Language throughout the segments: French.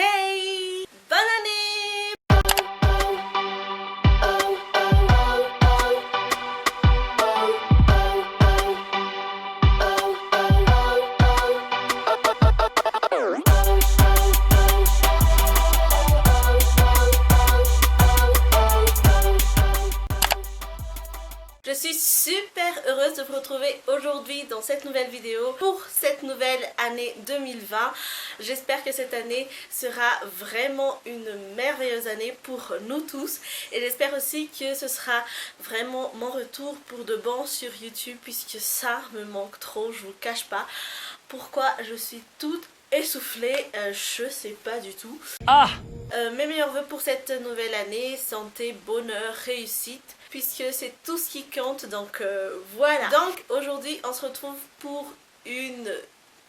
Hey! Bonne année! Je suis super heureuse de vous retrouver aujourd'hui dans cette nouvelle vidéo pour cette nouvelle année 2020. J'espère que cette année sera vraiment une merveilleuse année pour nous tous et j'espère aussi que ce sera vraiment mon retour pour de bon sur YouTube puisque ça me manque trop, je vous le cache pas. Pourquoi je suis toute essoufflée, je sais pas du tout. Mes meilleurs vœux pour cette nouvelle année, santé, bonheur, réussite, puisque c'est tout ce qui compte, donc voilà. Donc aujourd'hui on se retrouve pour une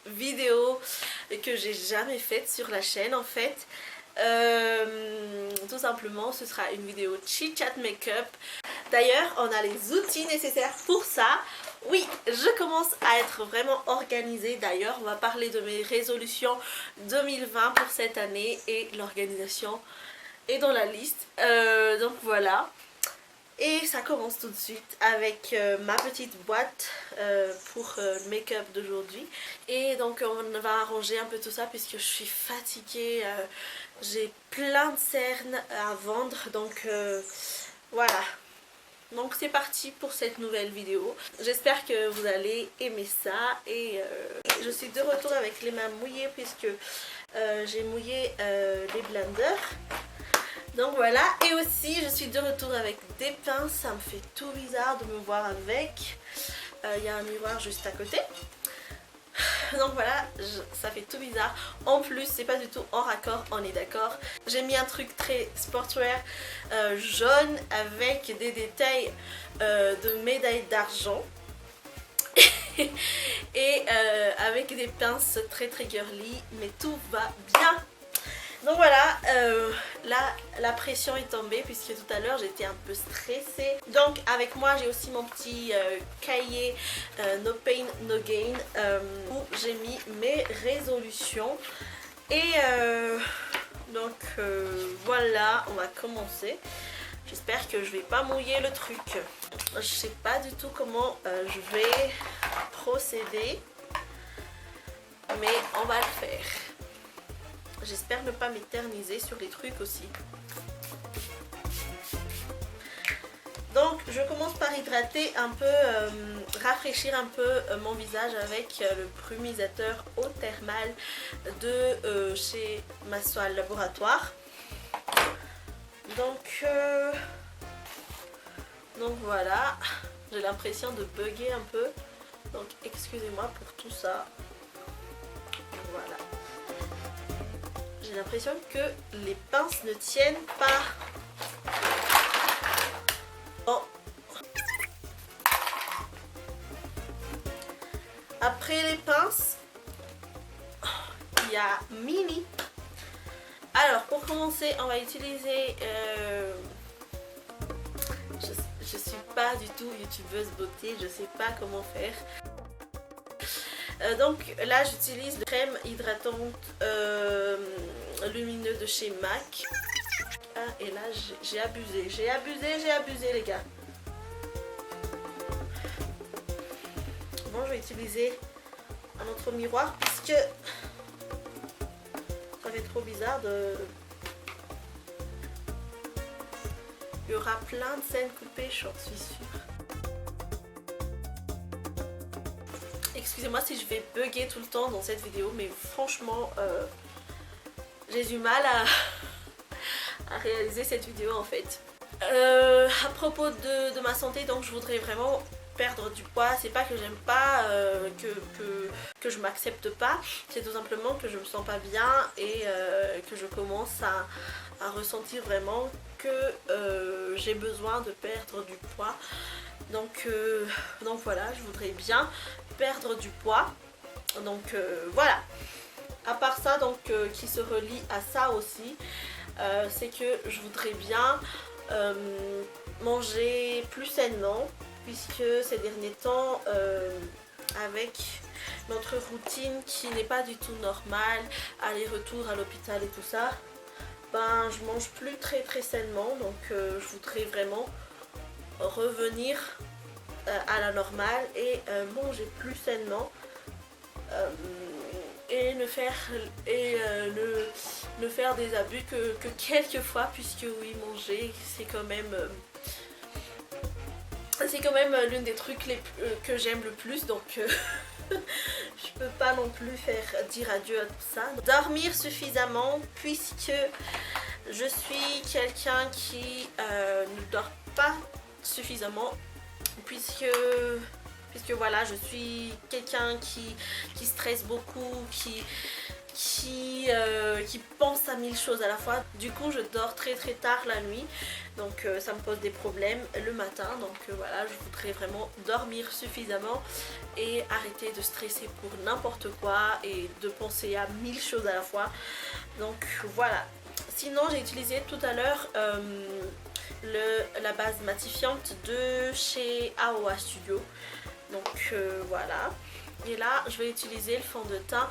vidéo que j'ai jamais faite sur la chaîne en fait. Tout simplement ce sera une vidéo chit chat make-up. D'ailleurs on a les outils nécessaires pour ça. Oui, je commence à être vraiment organisée. D'ailleurs on va parler de mes résolutions 2020 pour cette année et l'organisation est dans la liste. Donc voilà. Et ça commence tout de suite avec ma petite boîte pour le make-up d'aujourd'hui. Et donc on va arranger un peu tout ça puisque je suis fatiguée. J'ai plein de cernes à vendre. Donc voilà. Donc c'est parti pour cette nouvelle vidéo. J'espère que vous allez aimer ça. Et je suis de retour avec les mains mouillées puisque j'ai mouillé les blenders. Donc voilà, et aussi je suis de retour avec des pinces, ça me fait tout bizarre de me voir avec. Il y a un miroir juste à côté. Donc voilà, ça fait tout bizarre. En plus, c'est pas du tout en raccord, on est d'accord. J'ai mis un truc très sportswear jaune avec des détails de médailles d'argent. Et avec des pinces très girly, mais tout va bien. Donc voilà, là la pression est tombée puisque tout à l'heure j'étais un peu stressée. Donc avec moi j'ai aussi mon petit cahier No Pain No Gain où j'ai mis mes résolutions. Et donc voilà, on va commencer. J'espère que je vais pas mouiller le truc. Je sais pas du tout comment je vais procéder, mais on va le faire. J'espère ne pas m'éterniser sur les trucs aussi. Donc je commence par hydrater un peu, rafraîchir un peu mon visage avec le brumisateur eau thermale de chez Massol Laboratoire. Donc voilà, j'ai l'impression de bugger un peu. Donc excusez-moi pour tout ça. Voilà. J'ai l'impression que les pinces ne tiennent pas. Bon. Après les pinces, il y a Mini. Alors pour commencer, on va utiliser... je suis pas du tout youtubeuse beauté, je sais pas comment faire. Donc là j'utilise la crème hydratante lumineux de chez MAC. Ah, et là j'ai abusé les gars. Bon, je vais utiliser un autre miroir puisque ça fait trop bizarre de... Il y aura plein de scènes coupées, j'en suis sûre. Excusez-moi si je vais bugger tout le temps dans cette vidéo, mais franchement j'ai du mal à réaliser cette vidéo en fait. À propos de ma santé, donc je voudrais vraiment perdre du poids. C'est pas que j'aime pas, que je m'accepte pas, c'est tout simplement que je me sens pas bien et que je commence à ressentir vraiment que j'ai besoin de perdre du poids. Donc voilà, je voudrais bien perdre du poids. Donc voilà. À part ça, donc qui se relie à ça aussi, c'est que je voudrais bien manger plus sainement puisque ces derniers temps avec notre routine qui n'est pas du tout normale, aller-retour à l'hôpital et tout ça, ben je mange plus très sainement, donc je voudrais vraiment revenir à la normale et manger plus sainement et ne faire des abus que quelques fois, puisque oui, manger c'est quand même l'une des trucs que j'aime le plus, donc je peux pas non plus dire adieu à tout ça. Dormir suffisamment, puisque je suis quelqu'un qui ne dort pas suffisamment, puisque voilà, je suis quelqu'un qui stresse beaucoup, qui pense à 1000 choses à la fois. Du coup je dors très tard la nuit, donc ça me pose des problèmes le matin. Donc voilà, je voudrais vraiment dormir suffisamment et arrêter de stresser pour n'importe quoi et de penser à 1000 choses à la fois. Donc voilà. Sinon j'ai utilisé tout à l'heure la base matifiante de chez AOA Studio. Donc voilà. Et là je vais utiliser le fond de teint,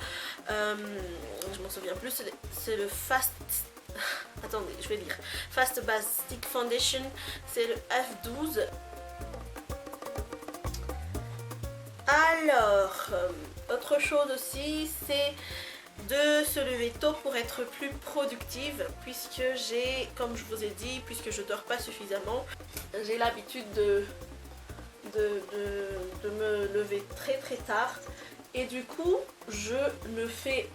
je m'en souviens plus, c'est le Fast... Attendez, je vais lire. Fast Base Stick Foundation, c'est le F12. Alors, autre chose aussi, c'est de se lever tôt pour être plus productive, puisque comme je vous ai dit, puisque je dors pas suffisamment, j'ai l'habitude de me lever très tard, et du coup je ne fais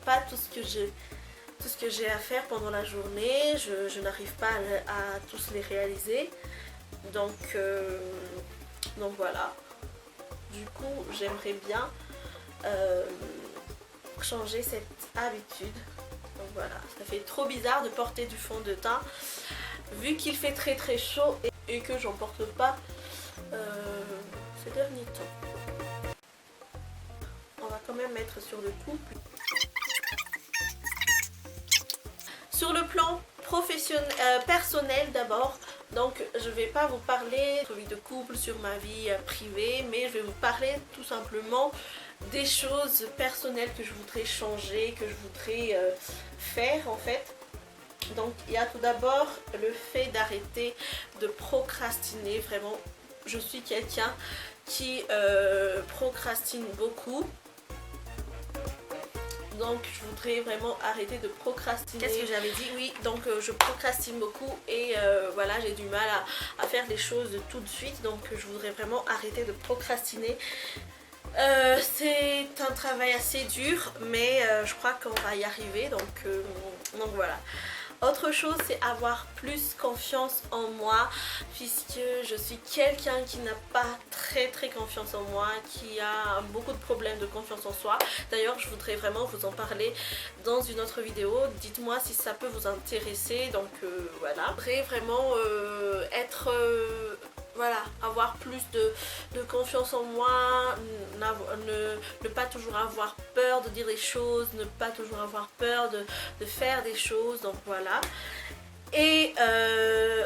pas tout ce que j'ai à faire pendant la journée. Je n'arrive pas à tous les réaliser, donc voilà. Du coup j'aimerais bien changer cette habitude. Donc voilà, ça fait trop bizarre de porter du fond de teint vu qu'il fait très chaud et que j'en porte pas ces derniers temps. On va quand même mettre sur le couple. Sur le plan personnel d'abord, donc je vais pas vous parler de vie de couple, sur ma vie privée, mais je vais vous parler tout simplement des choses personnelles que je voudrais changer, que je voudrais faire en fait. Donc il y a tout d'abord le fait d'arrêter de procrastiner. Vraiment, je suis quelqu'un qui procrastine beaucoup. Donc je voudrais vraiment arrêter de procrastiner. Qu'est-ce que j'avais dit? Oui, donc je procrastine beaucoup et voilà, j'ai du mal à faire les choses tout de suite. Donc je voudrais vraiment arrêter de procrastiner. C'est un travail assez dur, mais je crois qu'on va y arriver, donc voilà. Autre chose, c'est avoir plus confiance en moi, puisque je suis quelqu'un qui n'a pas très confiance en moi, qui a beaucoup de problèmes de confiance en soi. D'ailleurs, je voudrais vraiment vous en parler dans une autre vidéo. Dites-moi si ça peut vous intéresser. Donc voilà. Je voudrais vraiment voilà, avoir plus de confiance en moi, ne pas toujours avoir peur de dire des choses, ne pas toujours avoir peur de faire des choses, donc voilà. Et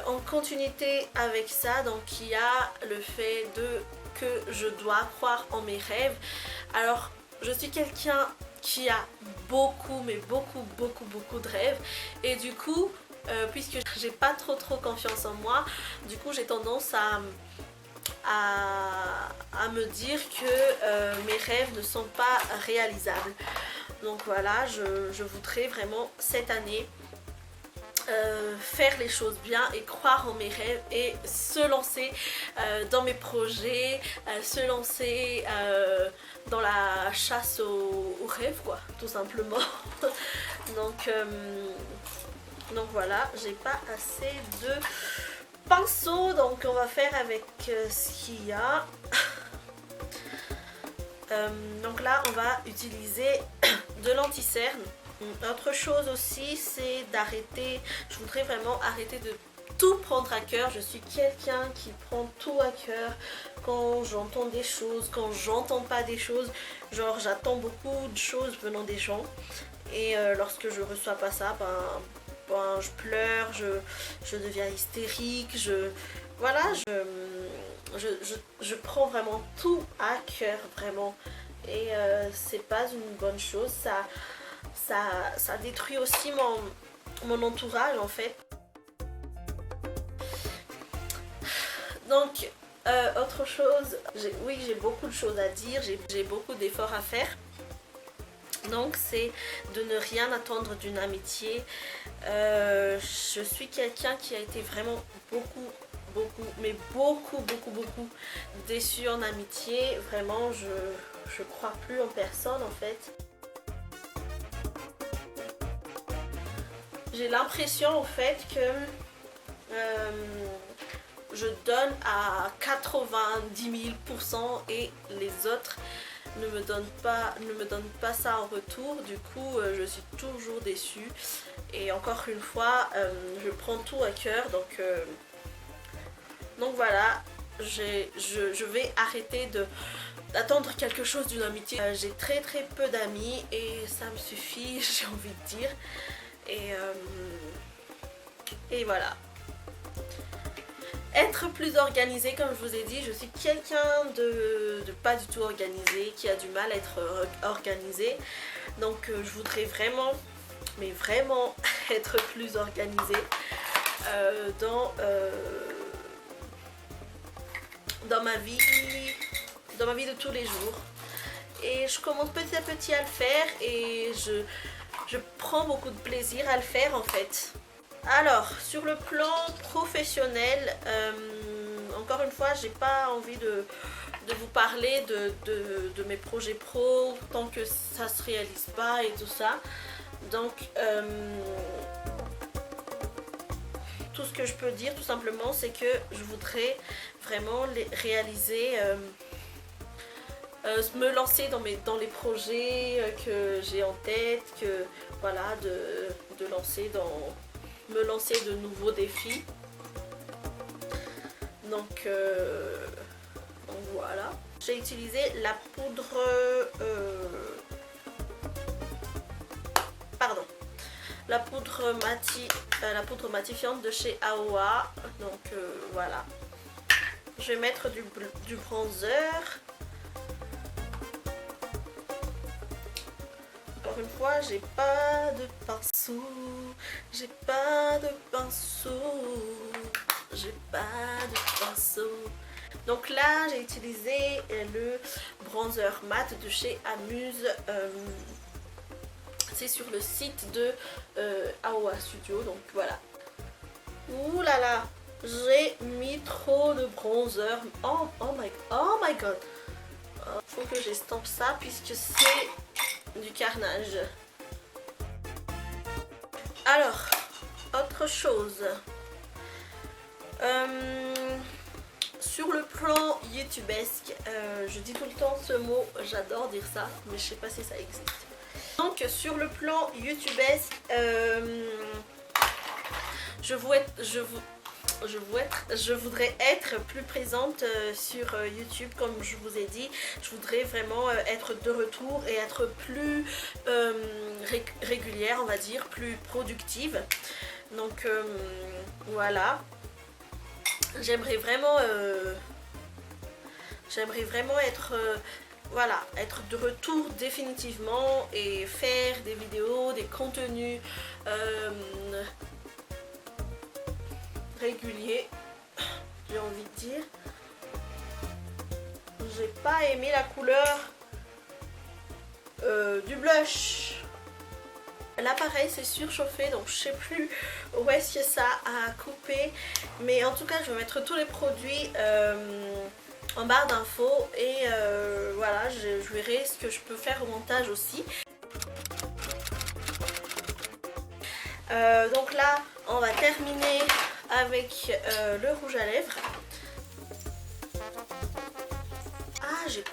en continuité avec ça, donc il y a le fait que je dois croire en mes rêves. Alors je suis quelqu'un qui a beaucoup de rêves, et du coup puisque j'ai pas trop confiance en moi, du coup j'ai tendance à me dire que mes rêves ne sont pas réalisables. Donc voilà, je voudrais vraiment cette année faire les choses bien et croire en mes rêves et se lancer dans mes projets, se lancer dans la chasse aux rêves, quoi, tout simplement. Donc voilà, j'ai pas assez de pinceau, donc on va faire avec ce qu'il y a. Donc là on va utiliser de l'anti-cerne. Autre chose aussi, c'est d'arrêter, je voudrais vraiment arrêter de tout prendre à cœur. Je suis quelqu'un qui prend tout à cœur quand j'entends des choses, quand j'entends pas des choses. Genre j'attends beaucoup de choses venant des gens, et lorsque je reçois pas ça, ben ben, je pleure, je deviens hystérique, voilà, je prends vraiment tout à cœur, vraiment. Et c'est pas une bonne chose, ça détruit aussi mon entourage en fait. Donc, autre chose, oui, j'ai beaucoup de choses à dire, j'ai beaucoup d'efforts à faire. Donc c'est de ne rien attendre d'une amitié. Je suis quelqu'un qui a été vraiment beaucoup déçu en amitié. Vraiment, je crois plus en personne en fait. J'ai l'impression en fait que je donne à 90 000% et les autres ne me donnent pas ça en retour. Du coup, je suis toujours déçue. Et encore une fois, je prends tout à cœur. Donc voilà, je vais arrêter d'attendre quelque chose d'une amitié. J'ai très peu d'amis et ça me suffit, j'ai envie de dire. Et voilà. Être plus organisé, comme je vous ai dit, je suis quelqu'un de pas du tout organisé, qui a du mal à être organisé. Donc je voudrais vraiment, mais vraiment être plus organisée dans ma vie de tous les jours. Et je commence petit à petit à le faire et je prends beaucoup de plaisir à le faire en fait. Alors, sur le plan professionnel, encore une fois, j'ai pas envie de vous parler de mes projets pro tant que ça se réalise pas et tout ça. Donc, tout ce que je peux dire tout simplement, c'est que je voudrais vraiment réaliser, me lancer dans les projets que j'ai en tête, que voilà, me lancer de nouveaux défis. Donc voilà. J'ai utilisé la poudre la poudre matifiante de chez AOA. Donc voilà. Je vais mettre du bronzer. Encore une fois, j'ai pas de pinceau. Donc là, j'ai utilisé le bronzer mat de chez Amuse. C'est sur le site de AOA Studio. Donc voilà. Ouh là là, j'ai mis trop de bronzer. Oh my god. Faut que j'estompe ça puisque c'est du carnage. Alors, autre chose. Sur le plan youtubesque, je dis tout le temps ce mot, j'adore dire ça, mais je sais pas si ça existe. Donc sur le plan youtubesque, je voudrais être plus présente sur YouTube, comme je vous ai dit. Je voudrais vraiment être de retour et être plus régulière, on va dire, plus productive. Donc voilà. J'aimerais vraiment être être de retour définitivement et faire des vidéos, des contenus réguliers, j'ai envie de dire. J'ai pas aimé la couleur du blush. L'appareil s'est surchauffé, donc je sais plus où est-ce que ça a coupé, mais en tout cas je vais mettre tous les produits en barre d'infos et voilà, je verrai ce que je peux faire au montage aussi. Donc là on va terminer avec le rouge à lèvres. Ah, j'ai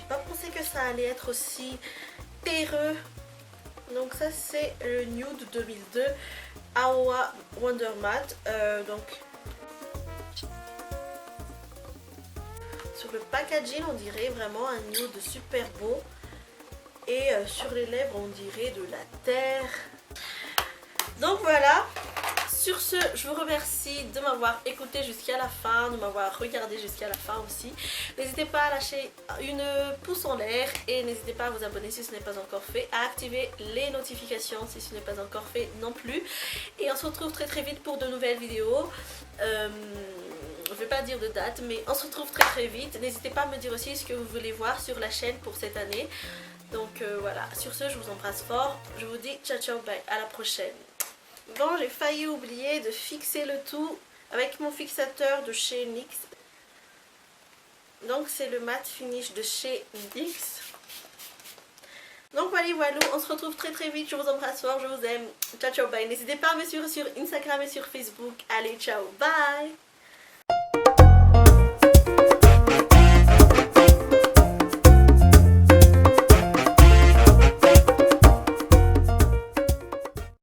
pas pensé que ça allait être aussi terreux. Donc ça c'est le Nude 2002 AOA Wonder Matte. Donc sur le packaging on dirait vraiment un nude super beau. Et sur les lèvres on dirait de la terre. Donc voilà, sur ce, je vous remercie de m'avoir écouté jusqu'à la fin, de m'avoir regardé jusqu'à la fin aussi. N'hésitez pas à lâcher une pouce en l'air et n'hésitez pas à vous abonner si ce n'est pas encore fait, à activer les notifications si ce n'est pas encore fait non plus. Et on se retrouve très très vite pour de nouvelles vidéos. Je ne vais pas dire de date, mais on se retrouve très très vite. N'hésitez pas à me dire aussi ce que vous voulez voir sur la chaîne pour cette année. Donc voilà, sur ce, je vous embrasse fort. Je vous dis ciao ciao, bye, à la prochaine. Bon, j'ai failli oublier de fixer le tout avec mon fixateur de chez NYX. Donc c'est le matte finish de chez NYX. Donc voilà, on se retrouve très très vite. Je vous embrasse fort, je vous aime. Ciao ciao, bye. N'hésitez pas à me suivre sur Instagram et sur Facebook. Allez, ciao, bye.